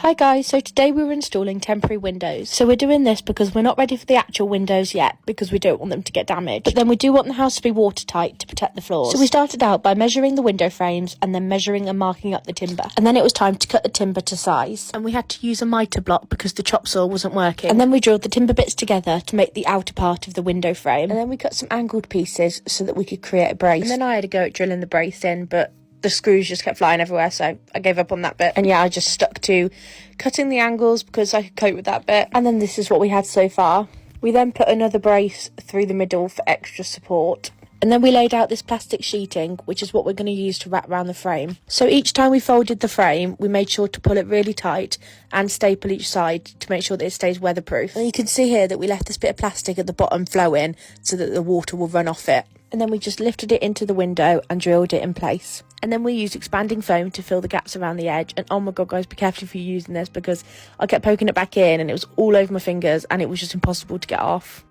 Hi guys, so today we were installing temporary windows. So we're doing this because we're not ready for the actual windows yet because we don't want them to get damaged. But then we do want the house to be watertight to protect the floors. So we started out by measuring the window frames and then measuring and marking up the timber. And then it was time to cut the timber to size. And we had to use a mitre block because the chop saw wasn't working. And then we drilled the timber bits together to make the outer part of the window frame. And then we cut some angled pieces so that we could create a brace. And then I had a go at drilling the brace in, but the screws just kept flying everywhere, so I gave up on that bit. And yeah, I just stuck to cutting the angles because I could cope with that bit. And then this is what we had so far. We then put another brace through the middle for extra support. And then we laid out this plastic sheeting, which is what we're going to use to wrap around the frame. So each time we folded the frame, we made sure to pull it really tight and staple each side to make sure that it stays weatherproof. And you can see here that we left this bit of plastic at the bottom flowing so that the water will run off it. And then we just lifted it into the window and drilled it in place. And then we used expanding foam to fill the gaps around the edge. And oh my god, guys, be careful if you're using this because I kept poking it back in and it was all over my fingers and it was just impossible to get off.